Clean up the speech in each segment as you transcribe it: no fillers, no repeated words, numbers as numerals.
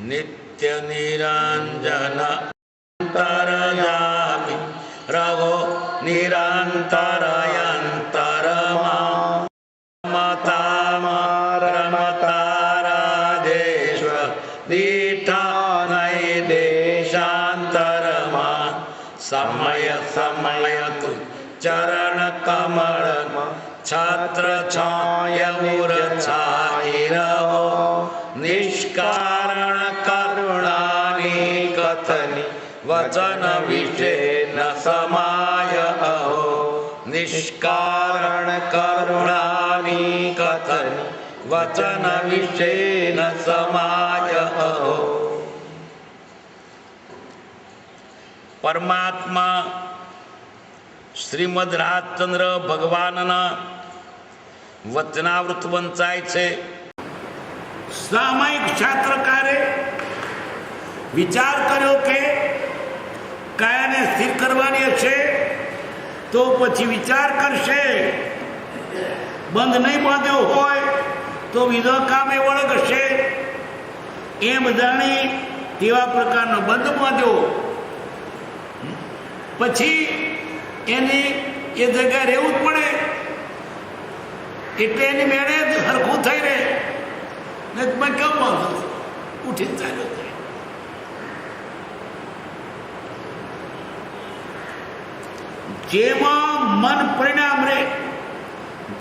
नित्य निरंजन अंतर्यामी रघो निरंतरयंतरमा रमताराधेश्वर दीठा नई देशांतरमा समय समय तु चरण कमल छत्र छायूर छाई रहो निष्कारण करुणानी कथनी वचन विषय न समाय अहो निष्कारण करुणानी कथनी वचन विषय न समाय अहो। परमात्मा श्रीमद રાજચંદ્ર ભગવાનના વચનાવૃત વંચાય છે। સામાયિક શાસ્ત્રકારે વિચાર કર્યો કે કાયાને સ્થિર કરવાની હશે તો પછી વિચાર કરશે, બંધ નહીં બાંધ્યો હોય તો વિધો કામે વળગશે, એમ જાણી તેવા પ્રકારનો બંધ બાંધ્યો, પછી એને એ જગ્યા રહેવું જ પડે, એટલે એની મેળે જ હરખું થઈ રહે ને તમે કેમ બાંધો ઉઠી ચાલ્યો થાય। જેમાં મન પરિણામ રહે,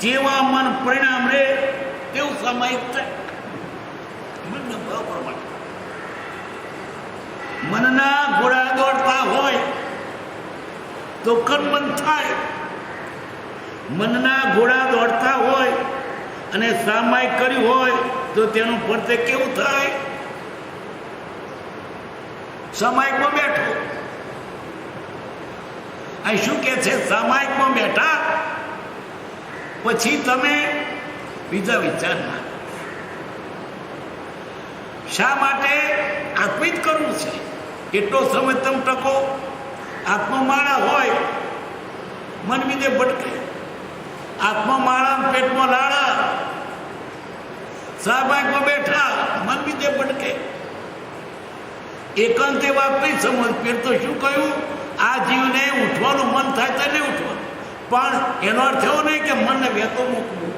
જેવા મન પરિણામ રહે તેવું સામાયિક થાય। મનના ભાવ પ્રમાણે મનના ઘોડા દોડતા હોય તો કર્મબંધ થાય, મનના ઘોડા દોડતા હોય અને સામાયિક કર્યું હોય તો તેનું ફરતે કેવું થાય? સામાયિકમાં બેઠો, અહીં શું કે છે? સામાયિકમાં બેઠા પછી તમે બીજા વિચાર ના, શા માટે આત્મિત કરવું છે? એટલો સમય તમે ટકો આત્મમાળા હોય મન બીજે ભટકે, આત્મમાળા પેટમાં લાળા, સામાયિકમાં બેઠા મન બીજે ભટકે, એકાંતે વાત નહીં સમજ ફેર તો શું કહ્યું? આ જીવને ઉઠવાનું મન થાય તો નહીં ઉઠવાનું, પણ એનો અર્થ એવો નહીં કે મનને વહેતો મૂકવું।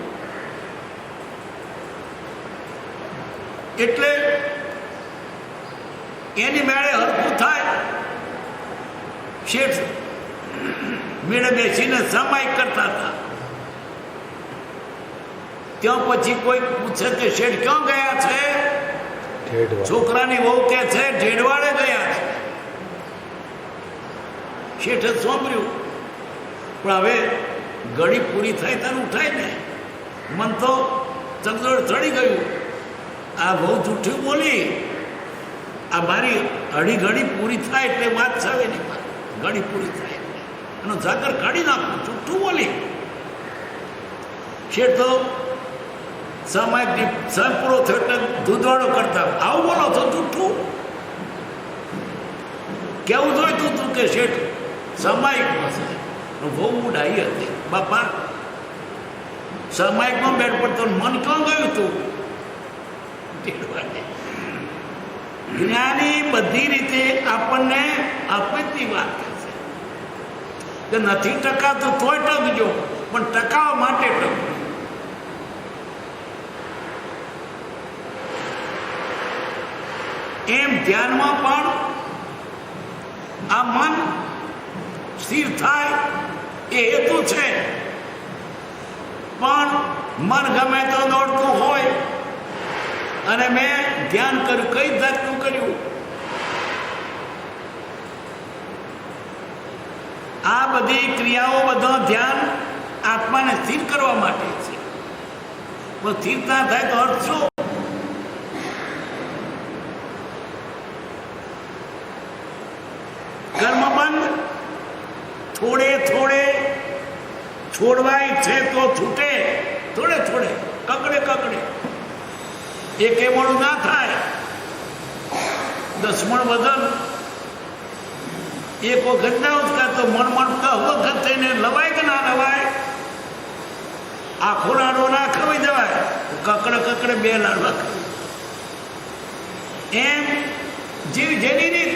એટલે એની મેળે હરખું થાય। શેઠ મેળે બેસીને સામાયિક કરતા હતા, ત્યાં પછી કોઈ પૂછે કે શેઠ ક્યાં ગયા છે? છોકરાની વહુ કે છે ઢેડવાડે ગયા છે। શેઠે સાંભળ્યું, પણ હવે ઘડી પૂરી થાય ત્યારે ઉઠાય ને, મન તો ચગદોડ ચડી ગયું, આ બહુ જૂઠું બોલી, આ મારી અઢી ઘડી પૂરી થાય એટલે વાત સાવે નહીં, ઘડી પૂરી થાય એનો ઝાકર કાઢી નાખું, જૂઠું બોલી। શેઠ તો સામાયિક સમ પૂરો થયો એટલે દૂધવાળો કરતા, આવું બોલો તો જૂઠું કેવું જોઈતું તું કે શેઠ સામાયિકમાં છે? બહુ ઉડાઈ હતી બાપા, સામાયિકમાં બેઠ પડતો મન ક્યાં ગયું તું? જ્ઞાની બધી રીતે આપણને અપેક્ષિત વાત કરશે કે નથી ટકાતું તોય ટકજો, પણ ટકાવવા માટે ટકજો। એમ ધ્યાનમાં પણ આ મન સ્થિર થાય એ હેતુ છે, પણ મન ગમે તો દોડતું હોય અને મેં ધ્યાન કર્યું, કઈ જાતનું કર્યું? આ બધી ક્રિયાઓ, બધો ધ્યાન આત્માને સ્થિર કરવા માટે છે, પણ સ્થિર ના થાય તો અર્થ શું? કર્મબંધ થોડે થોડે છોડવાય છે તો છૂટે, થોડે થોડે કકડે કકડે, એકે મળું ના થાય, 10 મણ વજન એક વખત ના ઉચકા તો મણ વખત થઈને લવાય કે ના લવાય? આખો લાડવો ના ખવાઈ જવાય, કકડે કકડે 2 લાડવા ખાય, એમ જેની રીત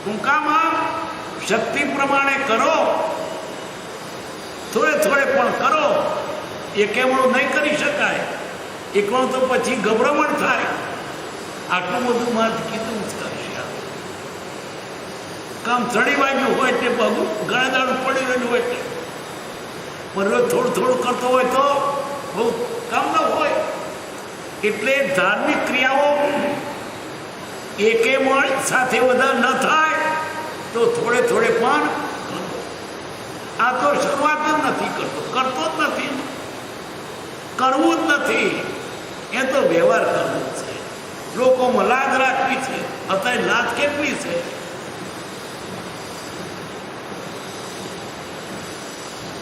ટૂંકામાં શક્તિ પ્રમાણે કરો, થોડે થોડે પણ કરો. એકમણું નહીં કરી શકાય. એકમણું તો પછી ગભરામણ થાય. આટલું બધું મારે કીધું જ કરશે. કામ ચડી વાગ્યું હોય તે બહુ ઘણા દાડું પડી રહ્યું હોય તે પણ થોડું થોડું કરતો હોય તો બહુ કામ ન હોય. એટલે ધાર્મિક ક્રિયાઓ એકે સાથે વધારે ન થાય તો થોડે થોડે પણ કરો. આ તો શરૂઆત જ નથી કરતો જ નથી, કરવું જ નથી. એ તો વ્યવહાર કરવો છે. લોકોમાં લાજ રાખવી છે. અત્યારે લાજ કેટલી છે?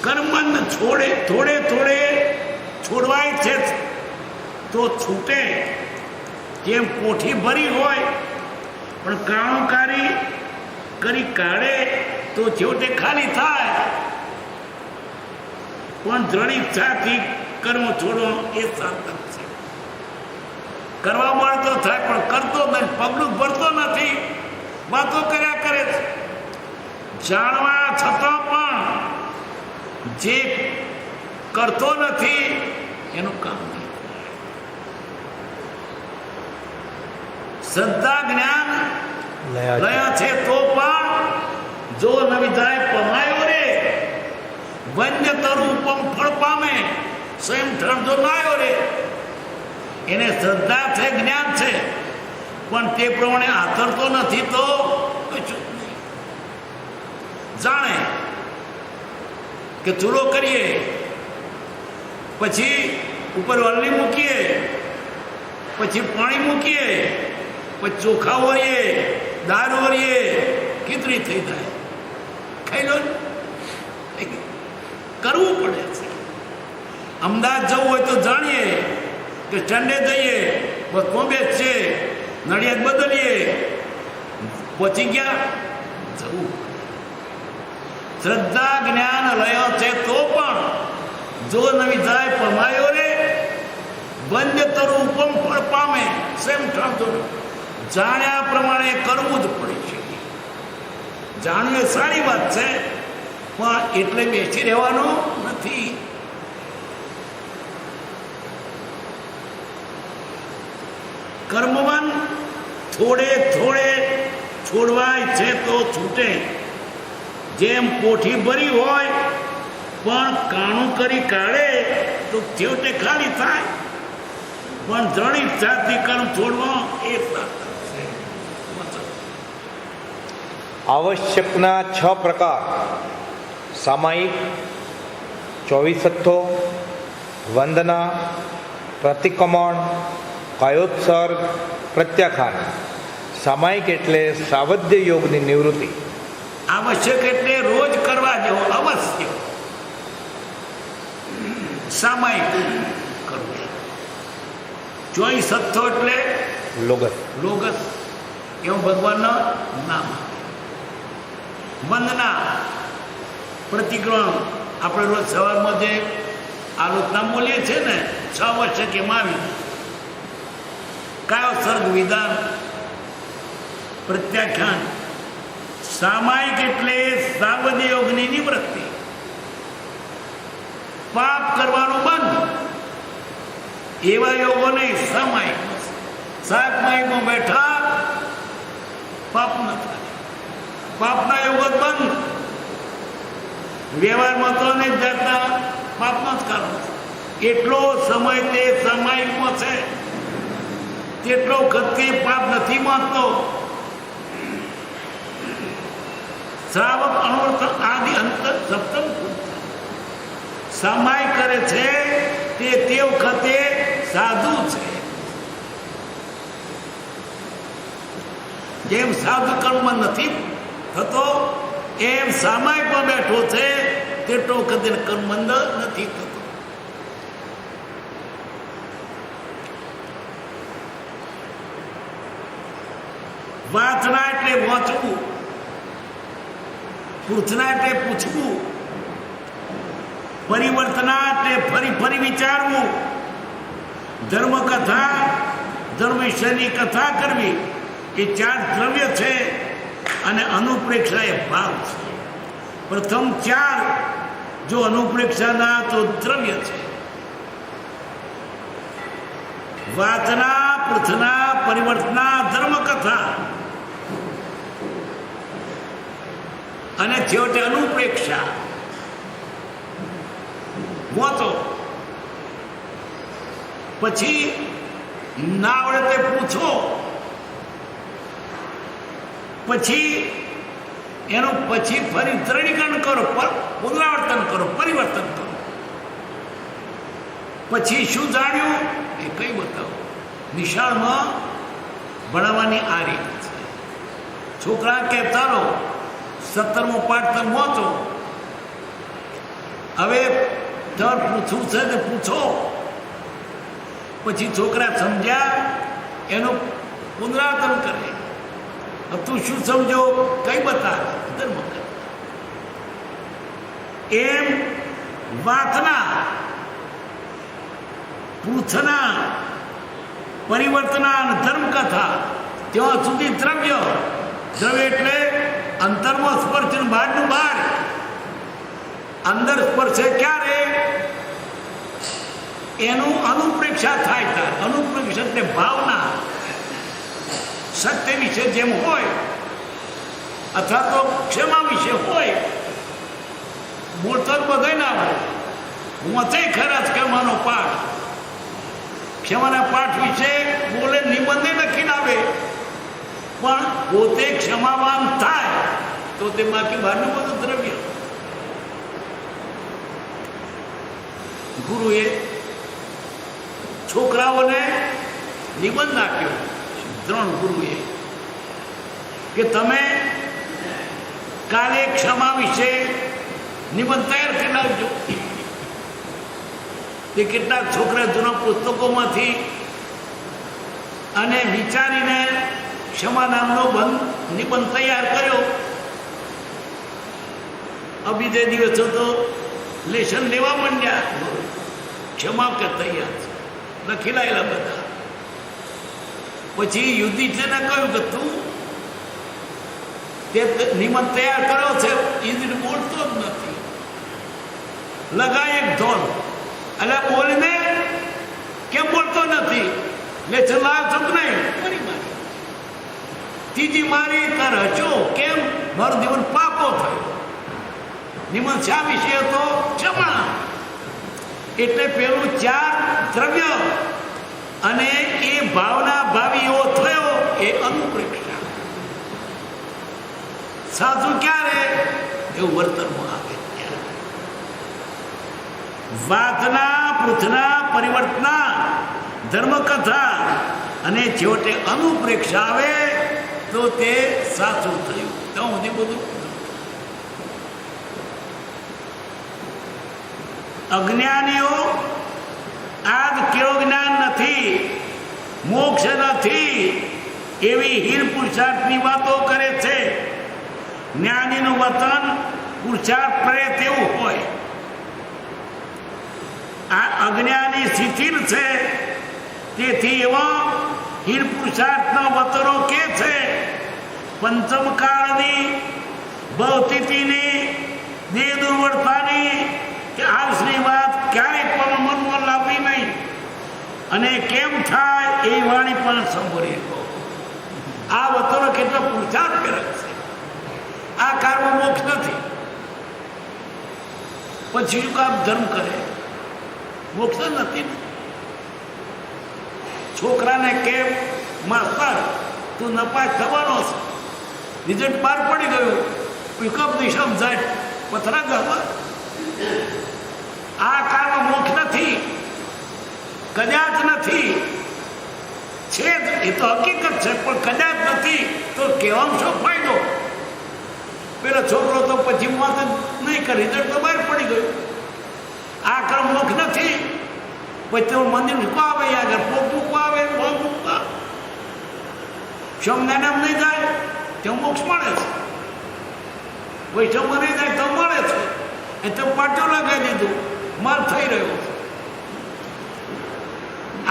કર્મબંધ થોડે થોડે છોડવાય છે તો છૂટે. જેમ કોઠી ભરી હોય પણ કાણુકારી કરી કાઢે તો છેવટે ખાલી થાય. પણ દ્રઢ ઈચ્છાથી કર્મ છોડો એ સાર્થક છે. કરવા મળતો થાય પણ કરતો નથી, પગલું ભરતો નથી, વાતો કર્યા કરે છે. જાણવા છતાં પણ જે કરતો નથી એનું કામ નહીં. શ્રદ્ધા જ્ઞાન લયા છે તો પણ જો ન વિધાય પમાયો રે વન્ય તરૂપમ ફળ પામે સ્વયં ઠરજો નાયો રે. એને શ્રદ્ધા છે, જ્ઞાન છે, પણ તે પ્રમાણે આચરતો નથી તો કશું નહીં. જાણે કે ચૂલો કરીએ પછી ઉપર વલ્લી મૂકીએ, પછી પાણી મૂકીએ, પછી ચોખા ઓરીએ, દાળ ઓરીએ, ખીચડી થઈ જાય. ખાઈ લો. કરવું પડે છે. અમદાવાદ જવું હોય તો જાણીએ કે ચંડે જઈએ, બોમ્બે છે, નડિયાદ બદલીએ, પહોંચી ગયા, જવું. શ્રદ્ધા જ્ઞાન લયો છે તો પણ જો નવી જાય પમાયો રે વન્ય તરું ઉપમ ફળ પામે સેમ ઠરતો. જાણ્યા પ્રમાણે કરવું જ પડે છે. જાણવું એ સારી વાત છે પણ એટલે બેસી રહેવાનું નથી. કર્મવાન થોડે થોડે છોડવાય છે તો છૂટે. જેમ કોઠી ભરી હોય પણ કાણું કરી કાઢે તો છેવટે ખાલી થાય. પણ દ્રઢ ઈચ્છાથી કર્મ છોડવો એ સાર્થક છે. આવશ્યકના 6 પ્રકાર: સામાયિક, 24 વંદના, પ્રતિક્રમણ, કાયોત્સર્ગ, પ્રત્યાખ્યાન. સામાયિક એટલે સાવધ્ય યોગની નિવૃત્તિ. આવશ્યક એટલે રોજ કરવા જેવો, અવશ્ય. સામાયિક કરવું. 24 એટલે લોગસ એવું ભગવાનનું નામ. વંદના, પ્રતિક્રમણ, આપણે રોજ સવારમાં જે આલોચના બોલીએ છીએ ને 6 વર્ષે કેમ આવી. કયો સર્ગ વિધાન, પ્રત્યાખ્યાન. સામાયિક એટલે સાવધ યોગની નિવૃત્તિ. પાપ કરવાનું બંધ. એવા યોગો નહીં સામાયિક. સામાયિકમાં બેઠા પાપ ન થાય. પાપના યોગો જ બંધ. વ્યવહારમાં તો અનેક જાતના પાપના જ કારણ છે. એટલો સમય તે સામાયિકમાં છે તેટલો વખત પાપ નથી માનતો. શ્રાવક અણવર્ત આદિ અંતર સપ્તમ સામાયિક કરે છે તે વખતે સાધુ છે. જેમ સાધુ કર્મ નથી થતો એમ સામાયિકમાં બેઠો છે તેટલો વખતે કર્મબંધ નથી થતો. વાંચના એટલે વાંચવું, પૂછના એટલે પૂછવું, પરિવર્તના એટલે ફરી ફરી વિચારવું, ધર્મકથા ધર્મ વિશેની કથા કરવી એ 4 દ્રવ્ય છે અને અનુપ્રેક્ષા એ ભાવ છે. પ્રથમ 4 જો અનુપ્રેક્ષાના તો દ્રવ્ય છે. વાતના, પૃથના, પરિવર્તના, ધર્મકથા અને છેવટે અનુપ્રેક્ષા વાતો. પછી ના આવડે તે પૂછો, પછી એનું પછી ફરી દ્રઢીકરણ કરો, પુનરાવર્તન કરો, પરિવર્તન કરો. પછી શું જાણ્યું એ કઈ બતાવો. નિશાળમાં ભણાવવાની આ રીત છે. છોકરા કે ચાલો 17મો પાઠ તમે વાંચો, હવે તમારે પૂછવું છે તો પૂછો. પછી છોકરા સમજ્યા એનું પુનરાવર્તન કરે. તું શું સમજો કઈ બતાવે, ધર્મ કરે. એમ વાતના, પૃથના, પરિવર્તના અને ધર્મકથા ત્યાં સુધી દ્રવ્ય. દ્રવ્ય એટલે અંતરમાં સ્પર્શ ને બહારનું બહાર. અંદર સ્પર્શે ક્યારે એનું અનુપ્રેક્ષા થાય ત્યારે. અનુપ્રેક્ષા એટલે ભાવના. સત્ય વિશે જેમ હોય અથવા તો ક્ષમા વિશે હોય, બોલતો જ બધે ના હોય. વાંચે ખરા જ ક્ષમાનો પાઠ. ક્ષમાના પાઠ વિશે બોલે, નિબંધે લખીને આવે, પણ પોતે ક્ષમાવાન થાય તો તે બાકી બહારનું બધું દ્રવ્ય. ગુરુએ છોકરાઓને નિબંધ આપ્યો, 3 ગુરુએ, કે તમે કાલે ક્ષમા વિશે નિબંધ તૈયાર કરી નાખજો. તે કેટલાક છોકરા જૂના પુસ્તકોમાંથી અને વિચારીને ક્ષમા નામનો નિબંધ તૈયાર કર્યો. બીજે દિવસે તો લેશન લેવા માંડ્યા. ક્ષમા કે તૈયાર છે, લખી લાયેલા બધા. પછી યુધિષ્ઠિરને કહ્યું કે તું તે નિબંધ તૈયાર કર્યો છે, યુધિષ્ઠિર બોલતો જ નથી. લગાય એક ધોલ, એટલે બોલીને કેમ બોલતો નથી? લેશન લાવ્યો છો નહીં? ફરી મારી. ત્રીજી મારી તાર હચો કેમ? મારો જીવન પાકો થયો. નિબંધ શા વિશે હતો? ક્ષમા. એટલે પેલું 4 દ્રવ્ય અને એ ભાવના ભાવી એવો થયો એ અનુપ્રેક્ષા. સાચું ક્યારે? એવું વર્તનમાં આવે ત્યારે. વાતના, પૃથના, પરિવર્તના, ધર્મકથા અને છેવટે અનુપ્રેક્ષા આવે તો તે સાચું થયું. તો સુધી બધું અજ્ઞાનીઓ આજ કેવો જ્ઞાન નથી, મોક્ષ નથી એવી હીર પુરુષાર્થની વાતો કરે છે. જ્ઞાનીનું વતન પુરુષાર્થ કરે તેવું હોય. આ અજ્ઞાની શિથિલ છે, તેથી એવા હીર પુરુષાર્થના વતનો કે છે પંચમકાળની, ભવતિથિની, દેહ દુર્વળતાની કે આળસની વાત ક્યારેય પણ મનમાં લાવવી નહીં. અને કેમ થાય એ વાણી પણ સંભળી. આ વતનો કેટલો પુરુષાર્થ કરે છે. આ કાળમાં મોક્ષ નથી, પછી શું કામ ધર્મ કરે? મોક્ષ નથી ને. છોકરાને કેમ માસ્તર તું નપાસ થવાનો છે, રિઝલ્ટ બહાર પડી ગયું, પિકઅપ ની સમજાય પથરા ઘરમાં. આ કાળમાં મોક્ષ નથી, કદાચ નથી. છે એ તો હકીકત છે, પણ કદાચ નથી તો કહેવામાં શું ફાયદો? પેલો છોકરો તો પછી વાત નહીં કરે, રિઝલ્ટ તો બહાર પડી ગયું. આ કાળ મોક્ષ નથી. પછી તો મંદિર મૂકવા આવે, આગળ પોપ મૂકવા આવે, પોપ મૂકવા સમજાને નહીં જાય તો મોક્ષ મળે છે. વૈષ્ણવ નહીં જાય તો મળે છે. એ તો પાટો લગાવી દીધું, માર થઈ રહ્યો છે.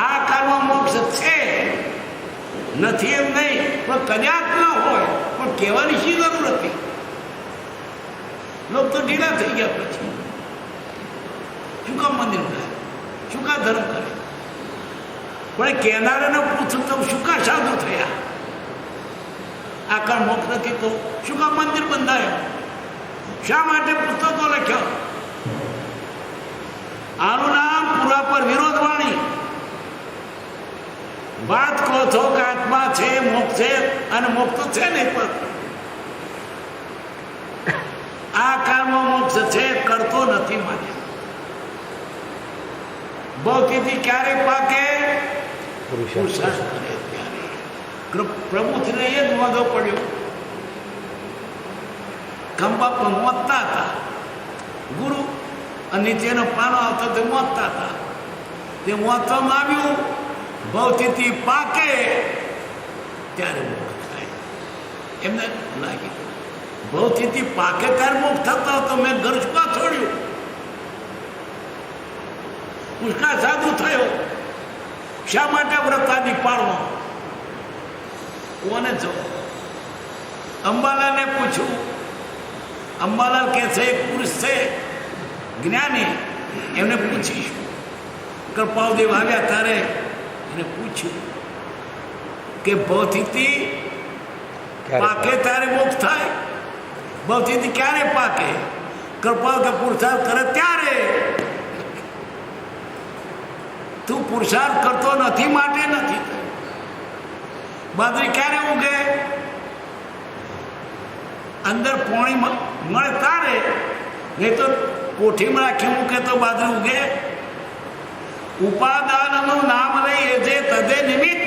આ કાળમાં મોક્ષ છે નથી એમ નહીં, પણ કદાચ ના હોય, પણ કહેવાની શી જરૂર હતી? લોકો તો ઢીલા થઈ ગયા. પછી શું કામ મંદિર કરે, શું કા ધર્મ કરે? પણ કહેનારાને પૂછું તો શું કા સાધુ થયા? આકાર મોક્ષ નથી તો શું કામ મંદિર બંધાયો? શા માટે પુસ્તકો લખ્યો? આનું નામ પૂરા પર વિરોધવાણી. વાત કહો છો કે આત્મા છે, મોક્ષ છે, અને મોક્ષ તો છે નહીં, પણ આ કાળમાં મોક્ષ છે કરતો નથી માટે. ભૌતિકથી ક્યારે પાકે? પુરુષાર્થ કરે ત્યારે. પ્રભુથીને એ જ વાંધો પડ્યો. ખંભા પર મોતતા હતા ગુરુ, અને નીચેનો પાનો આવતો તે મોતતા હતા. તે મોતવામાં આવ્યું, ભૌતિકથી પાકે ત્યારે મોક્ષ થાય. એમને લાગી ભૌતિકથી પાકે ત્યારે મોક્ષ થતો હતો. મેં ઘર ચૂકા છોડ્યું, પુષ્કા સાધુ થયો. શા માટે વ્રતાદિ પાળવો? કોને જો અંબાલાલને પૂછ્યું. અંબાલાલ કે છે એક પુરુષ છે જ્ઞાની, એમને પૂછીશું. કૃપાલદેવ આવ્યા ત્યારે એને પૂછ્યું કે ભૌતિકથી પાકે ત્યારે મોક્ષ થાય? ભૌતિકથી ક્યારે પાકે? કૃપાલ કે પુરુષાર્થ કરે ત્યારે. તું પુરુષાર્થ કરતો નથી માટે નથી થયો. બાજરી ક્યારે ઉગે? અંદર પોણી મળે તારે, નહીં તો કોઠીમાં રાખી મૂકે તો બાજરી ઉગે? ઉપાદાનનું નામ લઈ એ જે તદે નિમિત્ત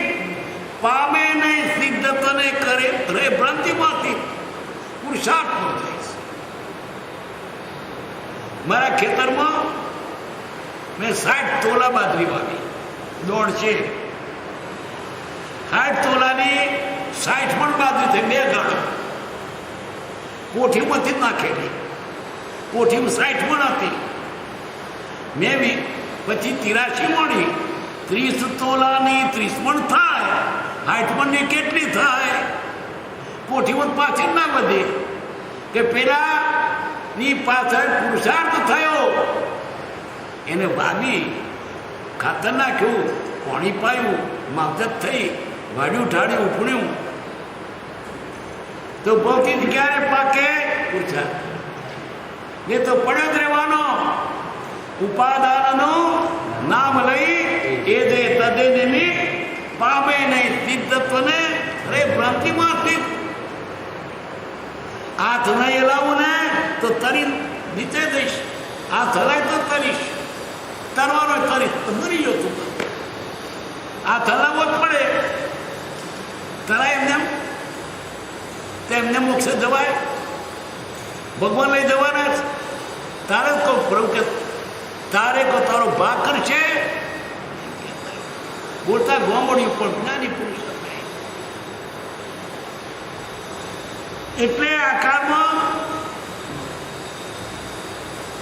પામે નહીં, સિદ્ધ તને કરે રે ભ્રાંતિમાંથી પુરુષાર્થ ન થઈશ. મારા ખેતરમાં મેં 60 તોલા બાજરી વાવી. દોડ છે 60 તોલાની 60 પણ બાજરી થઈ. 2 ગાળો કોઠીમાંથી જ નાખેલી. કોઠીમાં 60 પણ હતી. મેં બી પછી 83 મળી. 30 તોલાની 30 પણ થાય, 60 મણની કેટલી થાય? કોઠીમાં પાછી ના વધે કે પેલાની પાછળ પુરુષાર્થ થયો. એને વાવી, ખાતર નાખ્યું, પાણી પાયું, માવજત થઈ, વાડ્યું ઢાળ્યું, ઉફણ્યું, તો ભૌતિક ક્યારે પાકે? પુરુષાર્થ. એ તો પડ્યો જ રહેવાનો. ઉપાદાનનું નામ લઈ એ જે તદે નિમિત્ત પામે નહીં, સિદ્ધત્વને રે ભ્રાંતિમાંથી. હાથ નહીં હલાવું ને તો તરી નીચે જઈશ. હાથ હલાય તો તરીશ. તરવાનો તરીશ તો મરી ગયો તું. હાથ હલાવવો જ પડે. તરાય એમને તેમને મોક્ષે જવાય? ભગવાન લઈ જવાના જ. તારે કહું પ્રભુ કે તારે કહો તારો ભાગ કરશે. બોલતા ગોમડ્યું પણ જ્ઞાની પુરુષ. એટલે આ કાળમાં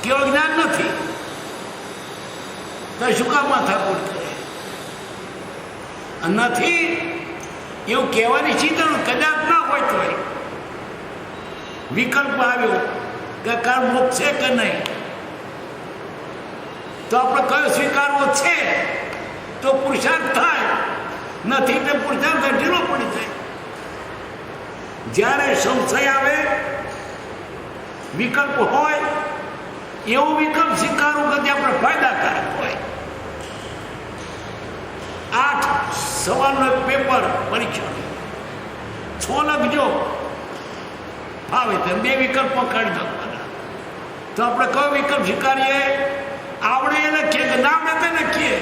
કેવો જ્ઞાન નથી તો શું કામ માથાકૂટ કરે? નથી એવું કહેવાની ચિંતા કદાચ ના હોય તો વિકલ્પ આવ્યો કે કાળ મોક્ષ છે કે નહીં, તો આપણે કયો સ્વીકારવો છે? તો પુરુષાર્થ થાય. નથી તો પુરુષાર્થ ઢીલો પડી જાય. જ્યારે સંશય આવે, વિકલ્પ હોય, એવો વિકલ્પ સ્વીકારવું કે જે આપણે ફાયદાકારક હોય. 8 સવાલનું પેપર પરીક્ષા 6 લખજો, ફાવે તો 2 વિકલ્પો કાઢી નાખવાના. તો આપણે કયો વિકલ્પ સ્વીકારીએ? આવડે એ લખીએ કે ના આવડે તે લખીએ.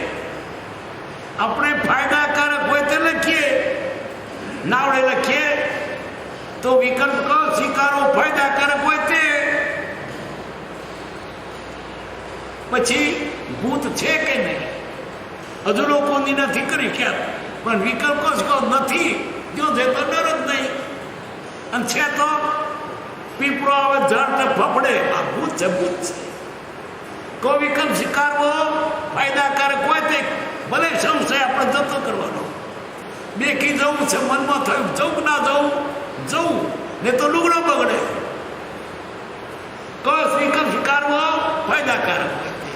આપણે ફાયદાકારક હોય તે લખીએ, ના આવડે લખીએ. તો વિકલ્પ કયો સ્વીકારો? ફાયદાકારક હોય તે. પછી ભૂત છે કે નહીં હજુ લોકોની નથી કરી ખ્યાલ, પણ વિકલ્પ કહો નથી જો છે તો ડર જ નહીં. અને છે તો પીપળો આવે ઝાડ તો ફફડે. આ ભૂત છે, ભૂત છે. કોઈ વિકલ્પ સ્વીકારવો ફાયદાકારક હોય તે ભલે સંશય આપણે જતો કરવાનો. બેકી જવું છે, મનમાં થયું જવું ના જવું, જવું ને તો લુગડો બગડે. કયો વિકલ્પ સ્વીકારવો ફાયદાકારક હોય તે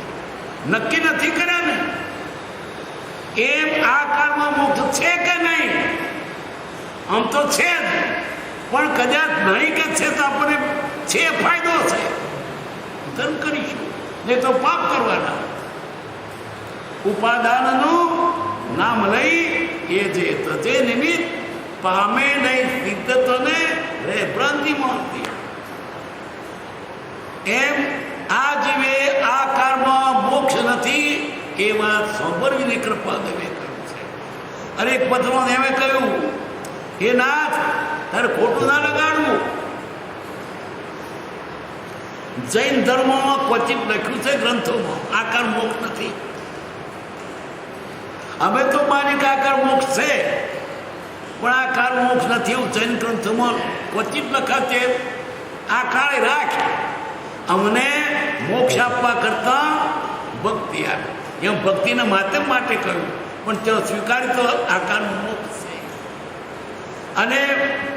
નક્કી નથી કર્યા ને. એમ આ કાળમાં મોક્ષ છે કે નહીં? આમ તો છે જ, પણ કદાચ નહીં કે છે તો આપણને છે ફાયદો છે, ધર્મ કરીશું, નહીં તો પાપ કરવાના. ઉપાદાનનું નામ લઈ એ જે તજે નિમિત્ત પામે નહીં સિદ્ધતોને રે ભ્રાંતિ મોહતી. એમ આ જીવે આ કાળમાં મોક્ષ નથી એ વાત સાંભળવીને કૃપા દેવે કહ્યું છે. અરે એક પત્રો એવે કહ્યું, હે નાથ તારે ખોટું ના લગાડવું. જૈન ધર્મમાં ક્વચિત લખ્યું છે ગ્રંથોમાં આકાર મોક્ષ નથી. અમે તો માની કે આકાર મોક્ષ છે, પણ આકાર મોક્ષ નથી એવું જૈન ગ્રંથોમાં ક્વચિત લખાય છે. આ કાળે રાખ, અમને મોક્ષ આપવા કરતા ભક્તિ આપે. એમ ભક્તિના માધ્યમ માટે કહ્યું, પણ ત્યાં સ્વીકારી તો આકારનો મોક્ષ છે. અને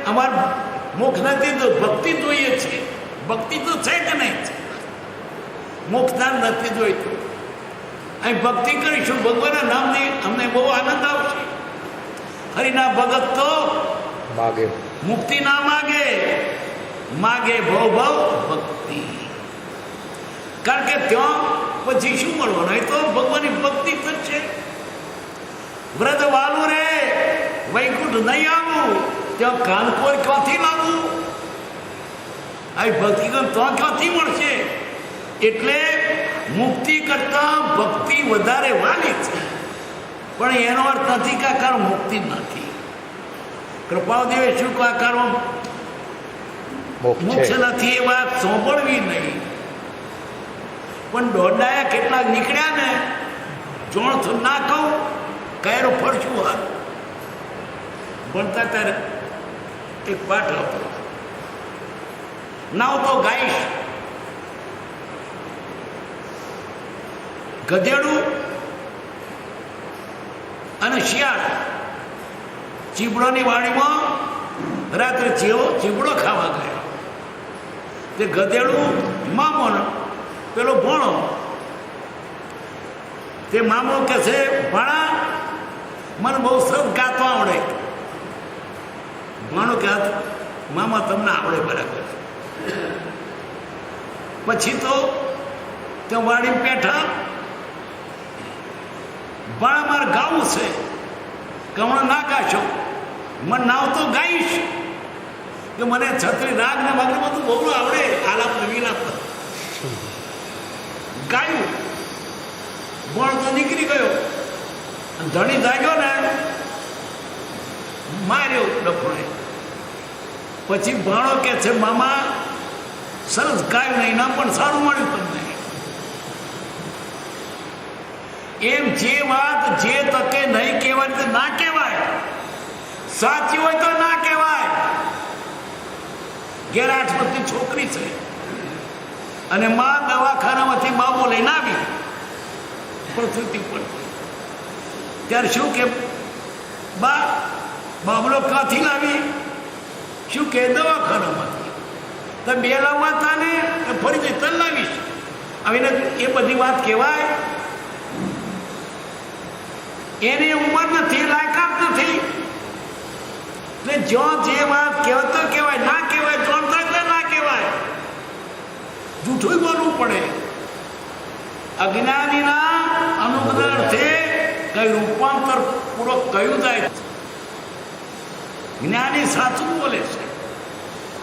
અમારે મોક્ષ નથી તો ભક્તિ જોઈએ છે. ભક્તિ તો છે કે નહીં છે? મોક્ષદાન નથી જોઈતું. અહીં ભક્તિ કરીશું ભગવાનના નામની, અમને બહુ આનંદ આવશે. હરિના ભગત તો માગે મુક્તિ ના માગે, માગે ભવ ભવ ભક્તિ. કારણ કે ત્યાં પછી શું મળવાનું? એ તો ભગવાનની ભક્તિ થશે. વ્રત વાલું રે વૈકુંઠ નહીં આવું, ત્યાં કાનકોર ક્યાંથી લાવવું? આ ભક્તિ તો ક્યાંથી મળશે? એટલે મુક્તિ કરતા ભક્તિ વધારે વાલી છે. પણ એનો અર્થ નથી કે આકાર મુક્તિ નથી. કૃપાદેવે શું કે આકારમાં મોક્ષ નથી એ વાત સાંભળવી નહીં. પણ દોડાયા કેટલાક નીકળ્યા ને, જોણ તો ના કહું કયારો ફરશું હાર. ભણતા ત્યારે એક પાઠ હતો, નાવ તો ગાઈશ. ગધેડું અને શિયાળ ચીબડોની વાડીમાં રાત્રે ચીબડો ખાવા ગયો. તે ગધેડું મામો પેલો ભણો, તે મામો કે છે ભણા મને બહુ સરસ ગાતો આવડે. ભણો કે મામા તમને આવડે બરાબર. પછી તો ત્યાં વાડી બેઠા, ભણા મારે ગાવું છે કે હમણાં ના ગાશો, મને નાવ તો ગાઈશ કે મને છત્રી રાગ ને વાગ બધું બહુ આવડે, આલાપ ને વિલાપ. ગાયું, ભણ તો નીકળી ગયો. ધણી જાગ્યો ને માર્યો ડફોને. પછી ભાણો કે છે મામા સરસ ગાયું નહીં ના, પણ સારું મળ્યું તમને. એમ જે વાત જે તકે નહીં કહેવાય તો ના કહેવાય, સાચી હોય તો ના કહેવાય. ઘેર 8 વર્ષની છોકરી છે અને માં દવાખાનામાંથી બાબો લઈને આવી પ્રસૂતિ પર. ત્યારે શું કે બાબલો ક્યાંથી લાવી? શું કે દવાખાનામાંથી. તો 2 લાવવા હતા ને ફરીથી 3 લાવીશ. હવે એ બધી વાત કહેવાય? એની ઉંમર નથી, લાયકાત નથી. એટલે જો જે વાત કહેવાતો કહેવાય, ના કહેવાય જોડતા એટલે ના કહેવાય. જૂઠું બોલવું પડે. અજ્ઞાનીના અનુગ્રહથી કઈ રૂપાંતર પૂર્વક કયું જાય. જ્ઞાની સાચું બોલે છે.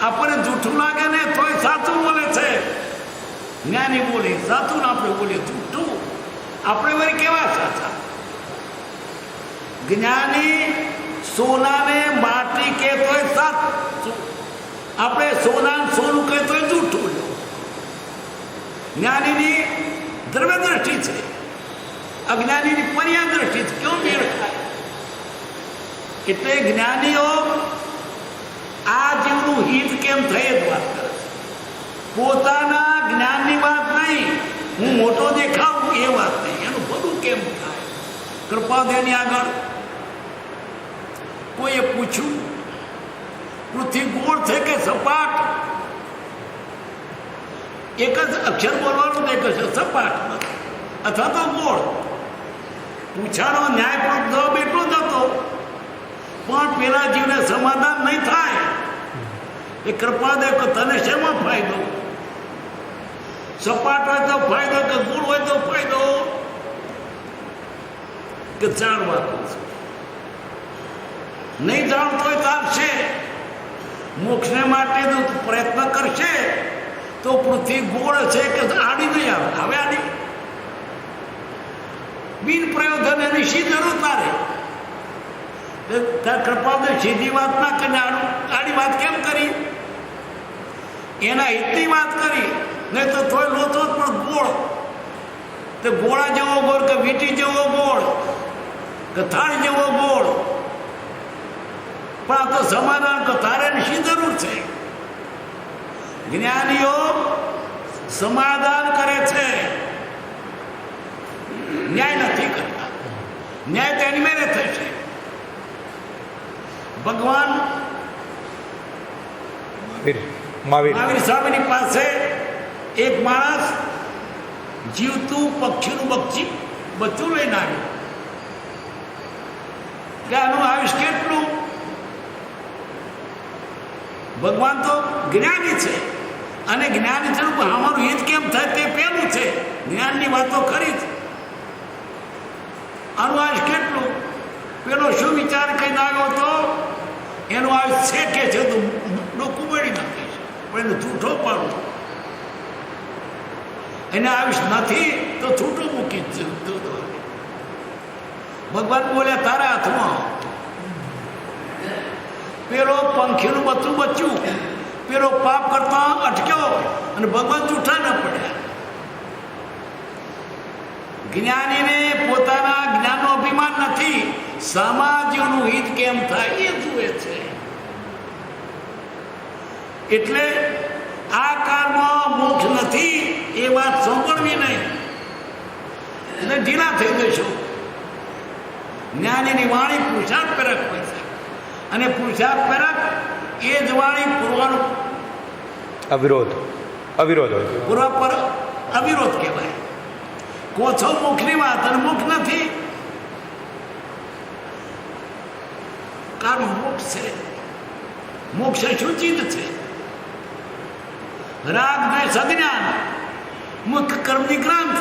આપણને જૂઠું લાગે ને તોય સાચું બોલે છે. જ્ઞાની બોલે સાચું ને આપણે બોલીએ જૂઠું. આપણે વળી કેવા સાચા? જ્ઞાની સોનાને માટી કહેતોય સાચું, આપણે સોનાને સોનું કહેતોય જૂઠું. જ્ઞાનીની દ્રવ્ય દ્રષ્ટિ છે, અજ્ઞાનીની પર્યા દ્રષ્ટિ છે. કેવું મેળ ખાય? એટલે જ્ઞાનીઓ આ જીવનું હિત કેમ થઈ જ વાત કરે છે. પોતાના જ્ઞાનની વાત નહીં, હું મોટો દેખાવું એ વાત નહીં, એનું બધું કેમ થાય. કૃપાદેવની આગળ કોઈએ પૂછ્યું પૃથ્વી ગોળ છે કે સપાટ? એક જ અક્ષર બોલવાનું એક જ સપાટ અથવા તો ગોળ. પૂછાનો ન્યાયપૂર્વક જવાબ એટલો જ હતો, પણ પેલા જીવને સમાધાન નહીં થાય. એ કૃપા દે કે તને શેમાં ફાયદો? સપાટ હોય તો ફાયદો કે ગોળ હોય તો ફાયદો? કે જાણવાનું છે. નહીં જાણતો હોય ચાલશે. મોક્ષને માટે જો પ્રયત્ન કરશે તો પૃથ્વી ગોળ છે કે આડી નહીં આવે. હવે આડી બિન પ્રયોજન એની શી જરૂર તારે? તાર કૃપાને સીધી વાત ના કરીને આડી વાત કેમ કરી? એના હિતની વાત કરી. નહીં તો થોય લોચો પણ ગોળ, તે ગોળા જેવો ગોળ કે વીંટી જેવો ગોળ કે થાળ જેવો ગોળ. પણ આ તો સમાધાન તો તારે શી જરૂર છે? જ્ઞાનીઓ સમાધાન કરે છે, ન્યાય નથી કરતા. ન્યાય તેની મેરે થશે. ભગવાન મહાવીર સ્વામીની પાસે એક માણસ જીવતું પક્ષીનું બચ્ચું લઈને આવ્યું કે આનું આયુષ કેટલું? ભગવાન તો જ્ઞાની છે, અને જ્ઞાની છે અમારું હિત કેમ થાય તે પેલું છે. જ્ઞાનની વાતો કરી જ. આનું આયુષ કેટલું? પેલો શું વિચાર કરીને આવ્યો હતો? એનું આયુષ છે કે છે તો ડોકું બળી નાખીશ, પણ એનું જૂઠો પાડું. એને આયુષ નથી તો છૂટું મૂકી જ. ભગવાન બોલ્યા તારા હાથમાં. પેલો પંખીનું બચ્ચું પેલો પાપ કરતા અટક્યો અને ભગવાન જૂઠા ન પડ્યા. જ્ઞાનીને પોતાના જ્ઞાનનો અભિમાન નથી, સમાજનું હિત કેમ થાય એ જુએ છે. એટલે આ કાળમાં મોક્ષ નથી એ વાત સાંભળવી નહીં, એટલે ઢીલા થઈ જશો. જ્ઞાનીની વાણી પુરુષાર્થ પ્રેરક હોય છે, અને પુરુષાર્થ પ્રેરક એ જ વાણી પૂર્વનો અવિરોધ પૂર્વ પર અવિરોધ કહેવાય. કોછો મુખની વાત અને મુખ નથી. કારણ મોક્ષ છે. મોક્ષ શું ચીજ છે? રાગ દ્વેષ અજ્ઞાન મુખ કર્મની ગ્રંથ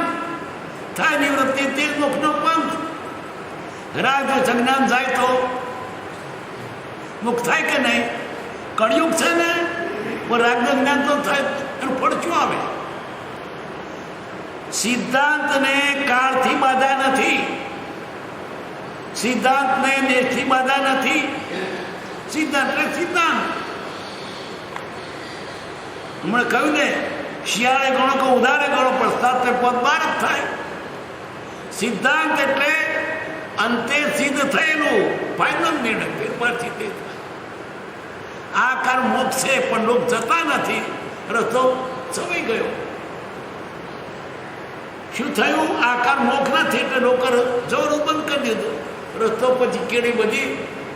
થાય નિવૃત્તિ તે મુખનો પંથ. રાગ દ્વેષ અજ્ઞાન જાય તો મુખ થાય કે નહીં? કળિયુગ છે ને, પણ રાગ જ્ઞાન તો થાય એનું ફળ શું આવે? સિદ્ધાંતને કાળથી બાધા નથી, સિદ્ધાંતને દેશથી બાધા નથી. સિદ્ધાંત એટલે સિદ્ધાંત. હમણાં કહ્યું ને, શિયાળે ગણો કે ઉધારે ગણો પણ 7 પદ 12 જ થાય. સિદ્ધાંત એટલે અંતે સિદ્ધ થયેલું ફાઇનલ નિર્ણય, ફેરફારથી તે થાય. આ કાર મોક્ષ છે પણ લોક જતા નથી. રસ્તો ચવાઈ ગયો. શું થયું? આકાર મોક્ષ નથી એટલે લોકો જવાનું બંધ કરી દીધું. રસ્તો પછી કેળી બધી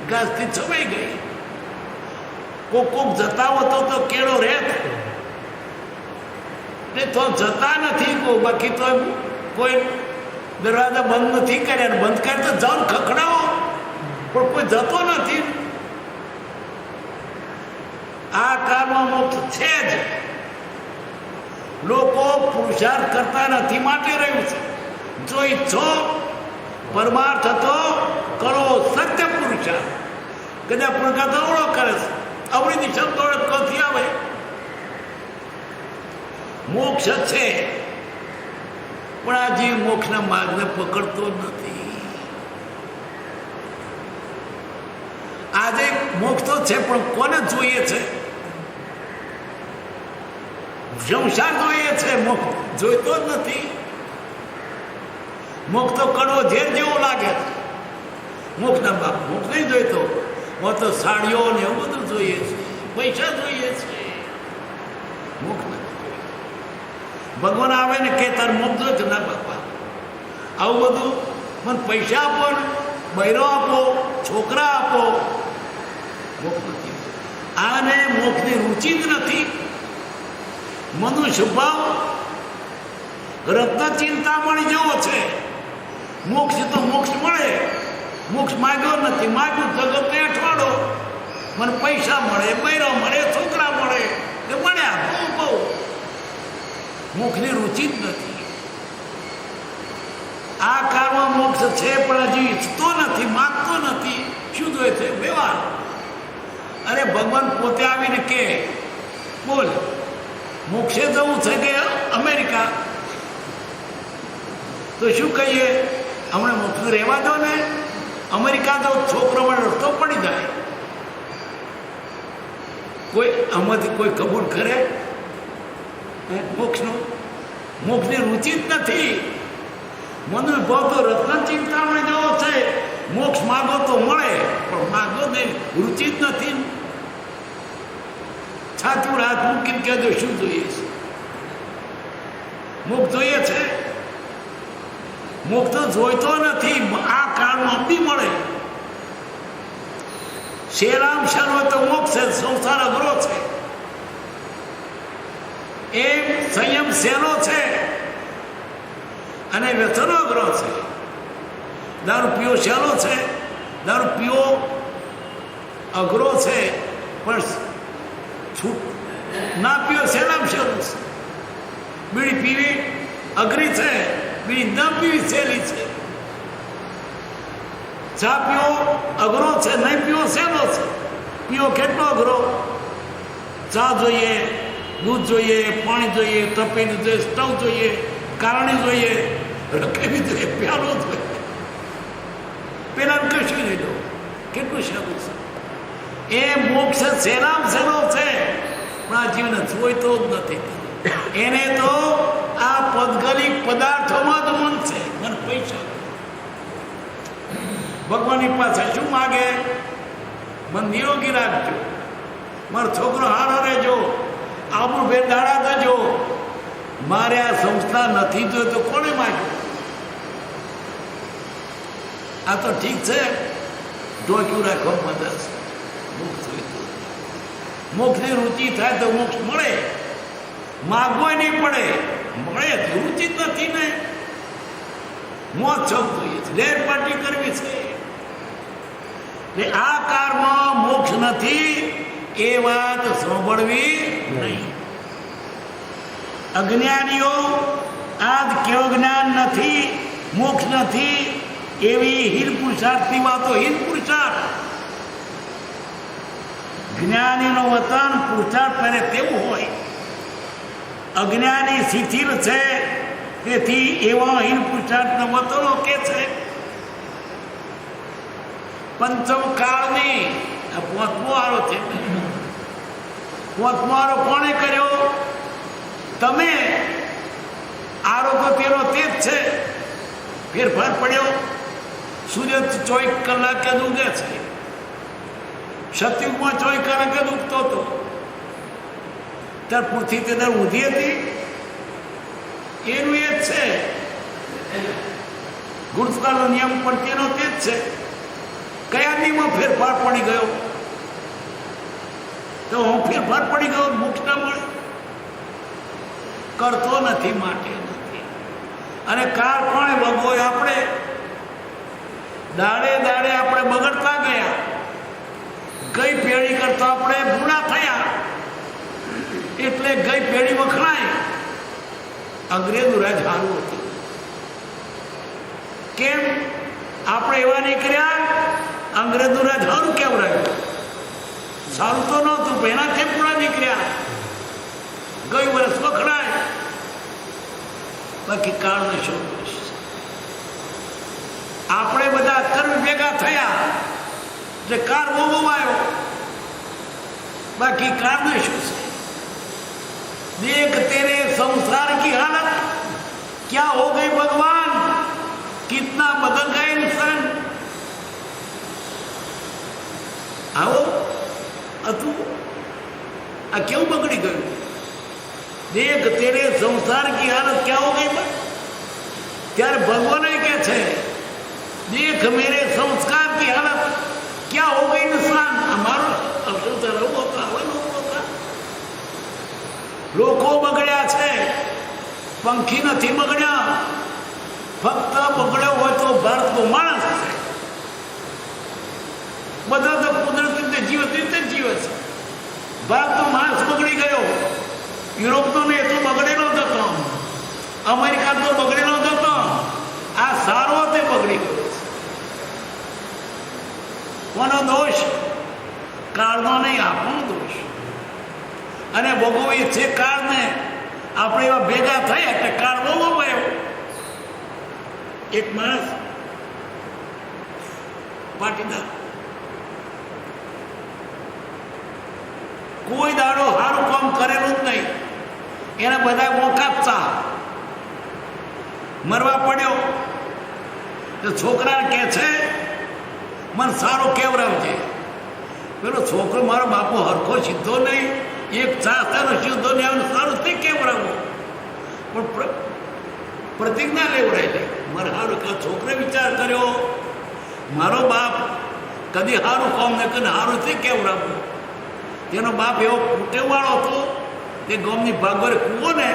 ઘાસથી છવાઈ ગઈ. કોક જતા હોતો તો કેળો રહેત. ને તો જતા નથી બાકી તો કોઈ દરવાજા બંધ નથી કર્યા. બંધ કરે તો જાઓ ખખડાવો, પણ કોઈ જતો નથી. આ કાળમાં મોક્ષ છે જ. લોકો પુરુષાર્થ કરતા નથી માટે રહ્યું છે. જો ઈચ્છો પરમાર્થ હતો કરો સત્ય પુરુષાર્થ. કદાચ પુરુષાર્થ તો ઓળો કરે છે, અવળી દિશા તો કથી આવે. મોક્ષ છે પણ આ જીવ મોક્ષના માર્ગને પકડતો નથી. આજે મોક્ષ તો છે પણ કોને જોઈએ છે? સંસાર જોઈએ છે, મોક્ષ જોઈતો જ નથી. મોક્ષ તો કડવો ઝેર જેવો લાગે છે. મોક્ષના બાપ મોક્ષ નહીં જોઈતો. તો સાડીઓ ને એવું બધું જોઈએ છે, પૈસા જોઈએ છે. મોક્ષ નથી. ભગવાન આવે ને કે તાર મોક્ષ જોઈએ છે. ના બાપા આવું બધું મને પૈસા આપો, બૈરો આપો, છોકરા આપો, મોક્ષ નથી. આને મોક્ષની રુચિ જ નથી. મનુષ્ય ભાવ રત્ન ચિંતામણી જેવો છે. મોક્ષ તો મોક્ષ મળે. મોક્ષ માગ્યો નથી. માગ્યું જગતને અઠવાડો, મને પૈસા મળે, બૈરા મળે, છોકરા મળે, એ મળ્યા બહુ બહુ. મોક્ષની રુચિ જ નથી. આ કાળમાં મોક્ષ છે પણ હજી ઈચ્છતો નથી, માગતો નથી. શું જોઈએ છે? વ્યવહાર. અરે ભગવાન પોતે આવીને કે બોલ મોક્ષે જવું છે કે અમેરિકા, તો શું કહીએ? હમણાં મોક્ષ રહેવા દો ને. અમેરિકા તો છોકરો માટે રસ્તો પડી જાય. કોઈ આમાંથી કોઈ કબૂલ કરે મોક્ષનું? મોક્ષની રુચિ જ નથી. મનુષ્ય ભાવ તો રત્ન ચિંતામણી જેવો છે. મોક્ષ માગો તો મળે, પણ માગો ને રુચિ જ નથી. છાતી હાથ મૂકીને કહેજો શું જોઈએ છે? મોક્ષ જોઈએ છે? મોક્ષ તો જોઈતો નથી. આ કાળમાં બી મળે. શેરામ શેરો તો મોક્ષ છે, સંસાર અઘરો છે. એમ સંયમ સહેલો છે અને વ્યસનો અઘરો છે. દારૂ પીવો સહેલો છે, દારૂ પીવો અઘરો છે, પણ છૂટ ના પીવો સહેલામ સહેલું છે. બીડી પીવી અઘરી છે, બીડી ન પીવી સહેલી છે. ચા પીવો અઘરો છે, નહીં પીવો સહેલો છે. પીવો કેટલો અઘરો? ચા જોઈએ, દૂધ જોઈએ, પાણી જોઈએ, તપેલી જોઈએ, સ્ટવ જોઈએ, કારણી જોઈએ, રકેબી જોઈએ, પ્યાલો જોઈએ. પેલા કશું નહીં લો. કેટલું સહેલું છે. એ મોક્ષ સહેલામ સહેલો છે, પણ આ જીવને જોઈતો જ નથી. એને તો આ પદગલી પદાર્થોમાં જ મન છે. મને પૈસા ભગવાનની પાસે શું માગે? મને નિરોગી રાખજો, મારો છોકરો હારો રહેજો, આપણું બે દાડા દેજો. મારે આ સંસ્થા નથી જોઈ તો કોને માગ્યું? આ તો ઠીક છે, ઢોક્યું રાખવા મદદ. મોક્ષ જોઈતું. મોક્ષની રુચિ થાય તો મોક્ષ મળે. માગવો નહીં પડે, મળે. રુચિ જ નથી ને. મોજ શોખ જોઈએ છે, લેર પાર્ટી કરવી છે. આ કાળમાં મોક્ષ નથી એ વાત સાંભળવી નહીં. અજ્ઞાનીઓ આજ કેવું જ્ઞાન નથી, મોક્ષ નથી એવી હીન પુરુષાર્થની વાતો. હીન પુરુષાર્થ. જ્ઞાનીનો વતન પુરુષાર્થ પહેરે તેવું હોય. અજ્ઞાની શિથિલ છે, તેથી એવા હીન પુરુષાર્થના વતનો કે છે. પંચમ કાળની પોતમો આરો છે. પોતમો આરો કોણે કર્યો? તમે. આરો તો તેનો તે જ છે. ફેરફાર પડ્યો. સૂર્ય 24 કલાકે જ ઉગે છે. સતયુગમાં 24 કલાકે જ ઉગતો હતો. ત્યારે પૃથ્વી તે ઊંધી હતી. એનું એ જ છે. ગુરુત્વાકર્ષણનો નિયમ પણ તેનો તે જ છે. કયા નિયમમાં ફેરફાર પડી ગયો? તો હું ફેરફાર પડી ગયો, મોક્ષ ના મળે. કરતો નથી માટે નથી. અને કાળ કોણે વગોય? આપણે. દાડે દાડે આપણે બગડતા ગયા. ગઈ પેઢી કરતા આપણે ભૂણા થયા, એટલે ગઈ પેઢી વખણાય. અંગ્રેજનું રાજ સારું હતું. કેમ? આપણે એવા નીકળ્યા. અંગ્રેજનું રાજ સારું કેમ રહ્યું? સારું તો નહોતું, એના કેમ પૂરા નીકળ્યા? ગઈ વર્ષ વખણાય. બાકી કાળનો શું દોષ? આપણે બધા કર્મ ભેગા થયા એટલે કાર બહુ આવ્યો. બાકી કાળનો શું છે? देख तेरे संसार की हालत क्या हो गई भगवान, कितना बदल गए इंसान. आओ अतु आ क्यों बगड़ी गયું? देख तेरे संसार की हालत क्या हो गई. ત્યારે ભગવાન કે છે देख मेरे संस्कार की हालत क्या हो गई इंसान. हमारो પંખી નથી બગડ્યા, ફક્ત બગડ્યો હોય તો ભારતનો માણસ છે. બધા તો કુદરતી રીતે જીવત રીતે જીવે છે. ભારતનો માણસ બગડી ગયો. યુરોપનો ને એ તો બગડેલો જ હતો, અમેરિકા તો બગડેલો જ હતો. આ સારો તે બગડી ગયો છે. કોનો દોષ? કાળનો નહીં, આપણો દોષ. અને ભોગવીએ છે કાળને. આપણે એવા ભેગા થયા એટલે કાળ ભોગવાયો. એક માણસ પાટીદાર કોઈ દાડો સારું કામ કરેલું જ નહીં. એને બધા મોકાપતા મરવા પડ્યો તો છોકરાને કહે છે મને સારો કેવરાવજે. પેલો છોકરો મારો બાપો હરખો સીધો નહીં, એક ચાસ્તાનો સીધો નહીં આવે, સારું તે કેવરાવો. પણ પ્રતિજ્ઞા લેવડાયેલી મારે સારું કે છોકરે વિચાર કર્યો મારો બાપ કદી સારું કામ ને કદી સારું તે કેવરાવું. તેનો બાપ એવો કુટેવાળો હતો તે ગામની ભાગોરે કૂવો ને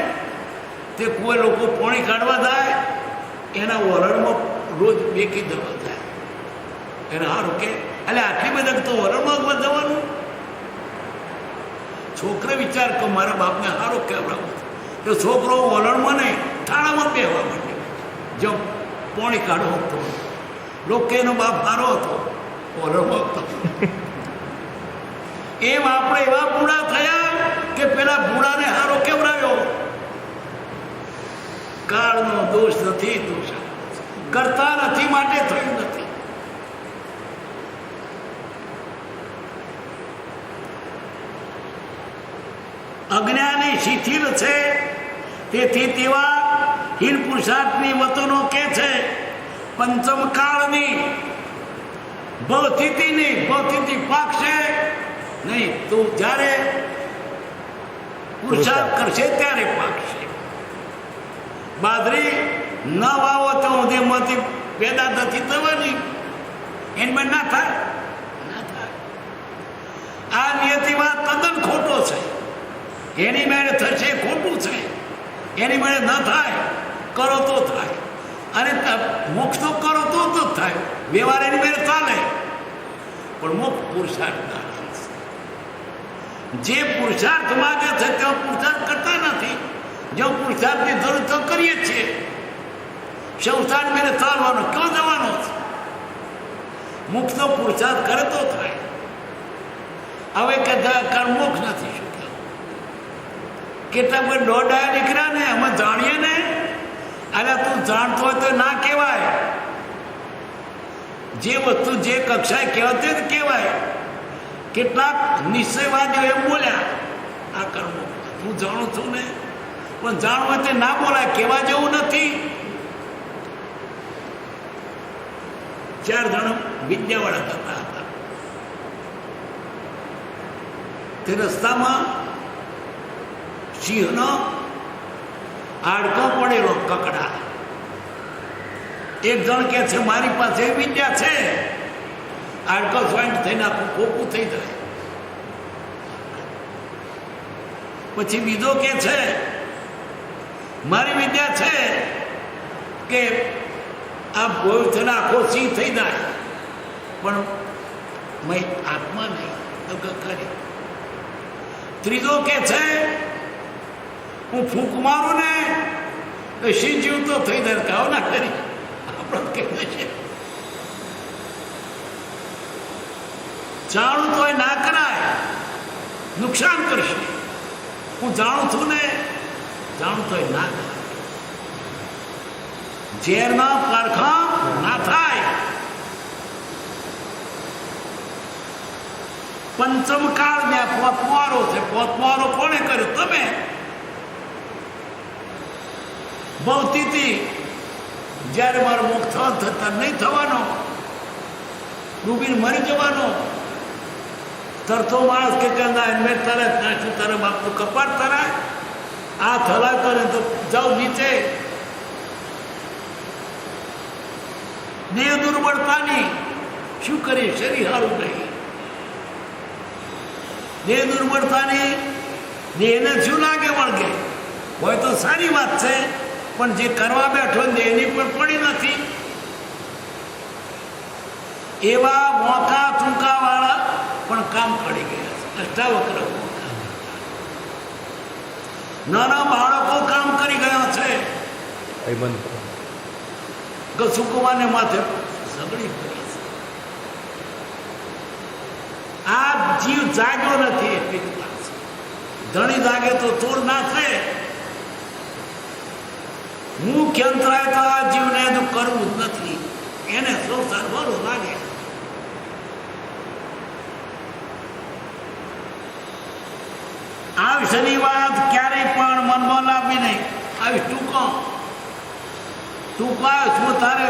તે કૂવે લોકો પાણી કાઢવા જાય, એના વરણમાં રોજ બેકી દવા જાય. એને સારું કે એટલે આટલી બધા તો વરણમાં જવાનું. છોકરે વિચાર કે મારા બાપને સારું કહેવડાવું. તો છોકરો વલણમાં નહીં થાળામાં બેહવા માંડ્યો. જો પાણી કાઢો હતો લોકો એનો બાપ સારો હતો, વલણમાં હતો. એમ આપણે એવા બુડા થયા કે પેલા બુડાને સારો કેવડાવ્યો. કાળનો દોષ નથી, દોષ કરતા નથી માટે થયું નથી. અજ્ઞાની શિથિલ છે, તેથી તેવા હીન પુરુષાર્થની વતનો કે છે પંચમ કાળની ભવતિથિ પાકશે નહીં. તું જ્યારે પુરુષાર્થ કરશે ત્યારે પાકશે. બાજરી ન વાવો તો ઉદયમાંથી પેદા નથી થવાની, એમાં ના થાય. આ નિયતિવાદ તદ્દન ખોટો છે. એની મેળે થશે ખોટું છે, એની મેળે ન થાય કરો તો થાય. અને મોક્ષ તો કરો તો જ થાય. વ્યવહાર એની મેળે ચાલે પણ મોક્ષ પુરુષાર્થ ના. જે પુરુષાર્થ માગે છે તેઓ પુરુષાર્થ કરતા નથી. જો પુરુષાર્થની જરૂર તો કરીએ જ છીએ. સંસાર મેળે ચાલવાનો ક્યાં જવાનો છે? મોક્ષનો પુરુષાર્થ કરે તો થાય. હવે કે મોક્ષ નથી શું કેટલા કોઈ દોડાયા નીકળ્યા ને અમે જાણીએ ને. અરે તું જાણતો હોય તો ના કહેવાય. જે વસ્તુ જે કક્ષાએ કહેવાતી જ કહેવાય. કેટલાક નિશ્ચયવાદીઓ એમ બોલ્યા આ કર્મો હું જાણું છું ને, પણ જાણવું હોય તે ના બોલાય, કહેવા જેવું નથી. 4 જણ વિદ્યાવાળા થતા હતા. તે રસ્તામાં સિંહનો હાડકો પડેલો કકડા. એક જણ કે છે મારી પાસે વિદ્યા છે, હાડકો જોઈન્ટ થઈને આખું ખોખું થઈ જાય. પછી બીજો કે છે મારી વિદ્યા છે કે આ ભોય થઈને આખો સિંહ થઈ જાય, પણ મેં આત્મા નહીં તો કરી. ત્રીજો કે છે હું ફૂંક મારું ને તો સિંહ જીવતો થઈ જાય. કાવ ના કરી આપણે કહેવાય છે. જાણું તોય ના કરાય, નુકસાન કરશે. હું જાણું છું ને, જાણું તોય ના કરાય. ઝેરના પારખા ના થાય. પંચમ કાળ ને પોતવારો છે. પોતવારો કોણે કર્યો? તમે. ભવતિથી જ્યારે મારો મોક્ષ થતા નહીં થવાનો, ડૂબીને મરી જવાનો. તરતો માણસ કે મેં તરે નાખ્યું તારે બાપનું કપાટ તરાય, આ થલાય કરે તો જાઓ નીચે. દેહ દુર્બળતાની શું કરીએ? શરીર સારું નહીં. દેહ દુર્બળતાની દેહને શું લાગે વળગે? હોય તો સારી વાત છે, પણ જે કરવા બેઠો ને એની પર પડી નથી. એવા મોકા ટૂંકા વાળા પણ કામ પડી ગયા છે. અષ્ટાવક્ર નાના બાળકો કામ કરી ગયા છે. સુકુમાને માથે સગડી પડી છે. આ જીવ જાગ્યો નથી એટલી જ વાત છે. ધણી જાગે તો તોડ ના થાય. મુખ્ય અંતરાય તો આ જીવને એનું કરવું જ નથી. એને સંસાર ભરો લાગે. આ વિષયની વાત ક્યારેય પણ મનમાં લાવવી નહીં. આવી ટૂંકા શું તારે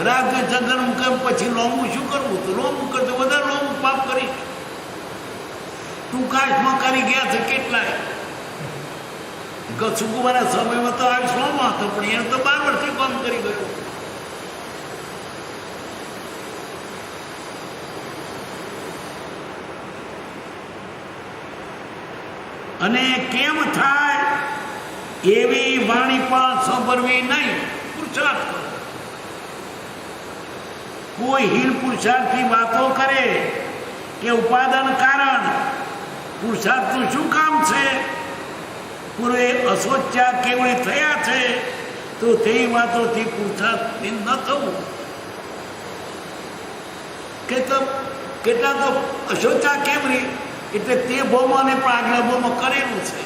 રાગ જંગલ મૂકે પછી લોમું શું કરવું? તો લોમું કરતો બધા લોમું પાપ કરી ટૂંકાશમાં કરી ગયા છે કેટલાય. સુકુમારના સમયમાં તો આવી સ્લોમાં હતો, પણ એને તો 12 વર્ષે કામ કરી ગયો. અને કેમ થાય એવી વાણી પણ સાંભળવી નહીં. પુરુષાર્થ કરો. કોઈ હીન પુરુષાર્થની વાતો કરે કે ઉપાદાન કારણ પુરુષાર્થનું શું કામ છે, પૂર્વે અશોચ્યા કેવળે થયા છે, તો તે વાતોથી પુરુષાર્થ ન થવું. કેટલા તો અશોચા કેવરી એટલે તે ભોમાં પણ આગલા ભોમાં કરેલું છે.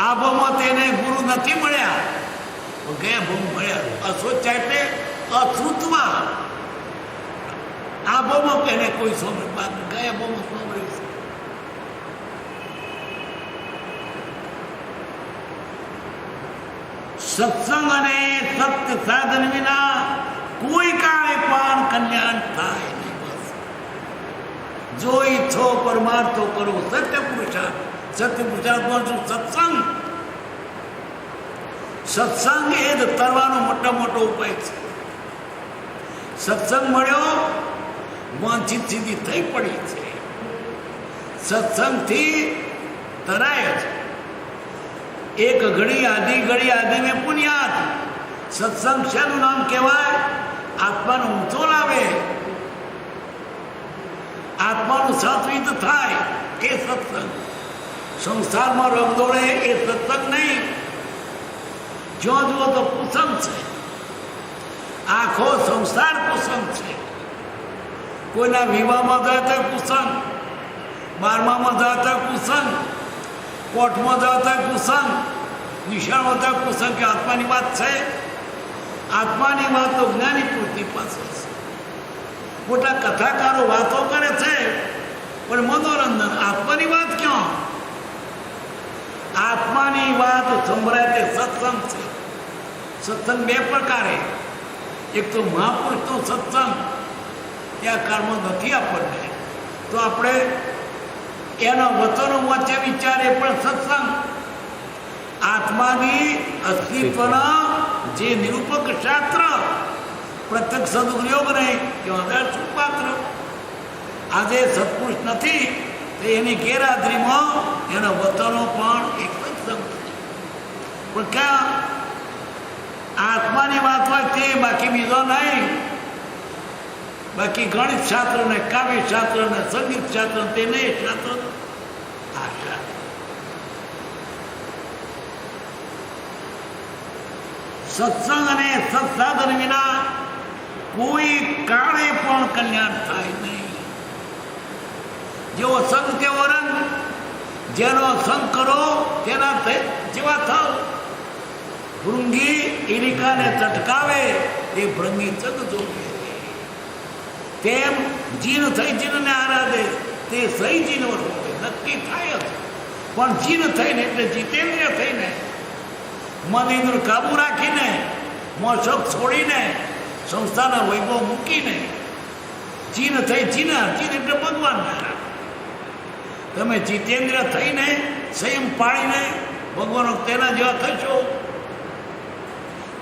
આ ભોમાં તેને ગુરુ નથી મળ્યા, ગયા ભોમ મળ્યા. અશોચા એટલે અશ્રુતમાં. આ ભોમાં તેને કોઈ સોમર ગયા ભોમાં સોમર્યું છે. સત્સંગ અને સત્ય સાધન વિના કોઈ કાળે પણ કલ્યાણ થાય નહીં. બસ જો ઈચ્છો પરમાર્થો કરો. સત્ય પુરુષાર્થમાં શું? સત્સંગ એ જ તરવાનો મોટો ઉપાય છે. સત્સંગ મળ્યો, વાંચિત સીધી થઈ પડી છે. સત્સંગથી તરાય છે. એક ઘડી આધી મેં પુણ્યાત. સત્સંગ શાનું નામ કહેવાય? આત્માનો ઊંચો લાવે, આત્માનું સાત્વિત થાય એ સત્સંગ. સંસારમાં રંગદોળે એ સત્સંગ નહીં. જો જુઓ તો કુસંગ છે. આખો સંસાર કુસંગ છે. કોઈના વિવાહમાં જાય તો કુસંગ, 12માં જાય તો કુસંગ, કોર્ટમાં જાય તો કુસંગ, નિશાળમાં જાય કુસંગ. કે આત્માની વાત છે? આત્માની વાત તો જ્ઞાની પૂર્તિ પાસે છે. મોટા કથાકારો વાતો કરે છે, પણ મનોરંજન. આત્માની વાત ક્યાં? આત્માની વાત સંભળાય તે સત્સંગ છે. સત્સંગ 2 પ્રકારે. એક તો મહાપુરુષનો સત્સંગ, ત્યાં કાળમાં નથી આપણને, તો આપણે એના વચનો વચ્ચે વિચારે પણ સત્સંગ. આત્માની અસ્તિત્વના જે નિરૂપક શાસ્ત્ર, પ્રત્યક્ષ સદુપયોગ નહીં કે આધાર શું પાત્ર. આજે સત્પુરુષ નથી તો એની ગેરહાજરીમાં એના વતનો પણ એક સત્સંગ. પણ ક્યાં આત્માની વાત હોય તે, બાકી બીજો નહીં. બાકી ગણિત શાસ્ત્ર ને કાવ્ય શાસ્ત્ર ને સંગીત શાસ્ત્ર તે નહીં. શાસ્ત્ર આ શાસ્ત્ર સત્સંગ અને સત્સાધન વિના કોઈ કાળે પણ કલ્યાણ થાય નહીં. જેવો સંગ તેવો રંગ. જેનો સંગ કરો તેના જેવા થાવ. ભૃંગી એલિકાને ચટકાવે એ ભૃંગી ચગ જોગે. તેમ જીન થઈ જીનને આરાધે તે સહી જીનો નક્કી થાય જ. પણ જીન થઈને એટલે જીતેન્દ્રિય થઈને, મન ઇન્દ્ર કાબુ રાખીને, મોશોક છોડીને, સંસ્થાના વૈભવ મૂકીને, જીન થઈ જીન એટલે ભગવાન. તમે જીતેન્દ્ર થઈને સંયમ પાડીને ભગવાન તેના જેવા થશો,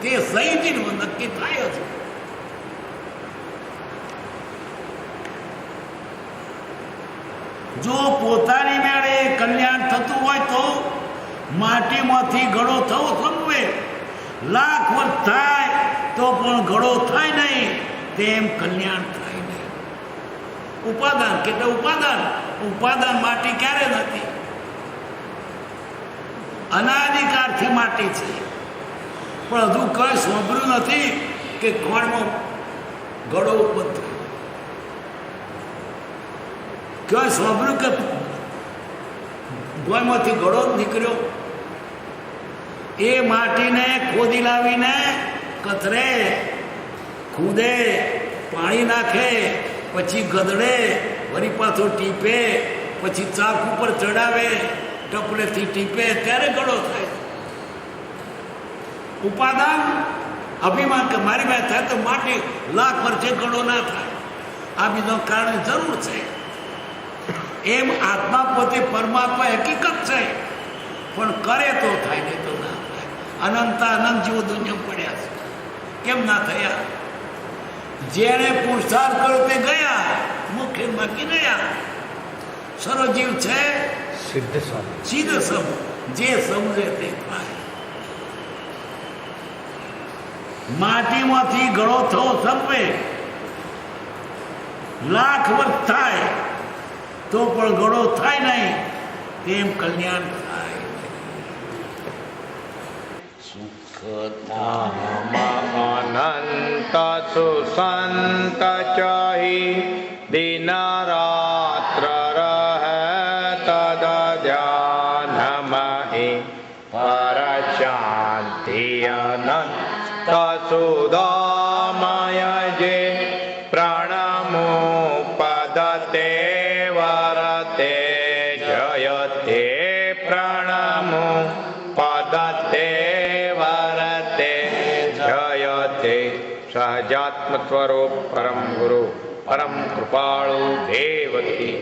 તે સહી જીન નક્કી થાય છે. જો પોતાની મેળે કલ્યાણ થતું હોય તો માટીમાંથી ઘડો થવો સંભવે, લાખ વર્ષ થાય તો પણ ઘડો થાય નહીં, તેમ કલ્યાણ થાય નહીં. ઉપાદાન કેટલા ઉપાદાન માટી ક્યારે નથી, અનાદિકાળથી માટી છે. પણ હજુ કઈ સાંભળ્યું નથી કે કોણમાં ઘડો ઉત્પન્ન થયો. કઈ સાંભળ્યું કે ગોયમાંથી ઘડો જ નીકળ્યો. એ માટીને ખોદી લાવીને કતરે, ખુદે, પાણી નાખે, પછી ગદડે, વળી પાછો ટીપે, પછી ચાક ઉપર ચડાવે, ટપલેથી ટીપે, ત્યારે ઘડો થાય. ઉપાદાન અભિમાન કે મારી પાસે થાય તો માટી લાખ વર્ષે ઘડો ના થાય. આ બીજો કારણ જરૂર છે. એમ આત્મા પોતે પરમાત્મા હકીકત છે, પણ કરે તો થાય, નહીં તો ના થાય. અનંત જીવો દુનિયા પડ્યા છે, કેમ ના થયા? જેને પુરુષાર્થ કર્યો તે ગયા, મુખ્ય બાકી ગયા. સરોજીવ છે સિદ્ધ સ્વામી, સિદ્ધ સમ, જે સમજે તે થાય. માટીમાંથી ઘડો થવો સંભવે, લાખ વર્ષ થાય તો પણ ઘડો થાય નહીં, તેમ કલ્યાણ થાય. સુખ અનંત સુસંત ચહી દિન રાત્ર રહે તદ ધ્યાન મહી પર શાંતિ અનંત સુદામય જે પ્રાણમો પદતે વરતે જયતે પ્રણમો પદતે વરતે જયતે સહજાત્મ સ્વરૂપ પરમ ગુરુ પરમ કૃપાળુ દેવકી.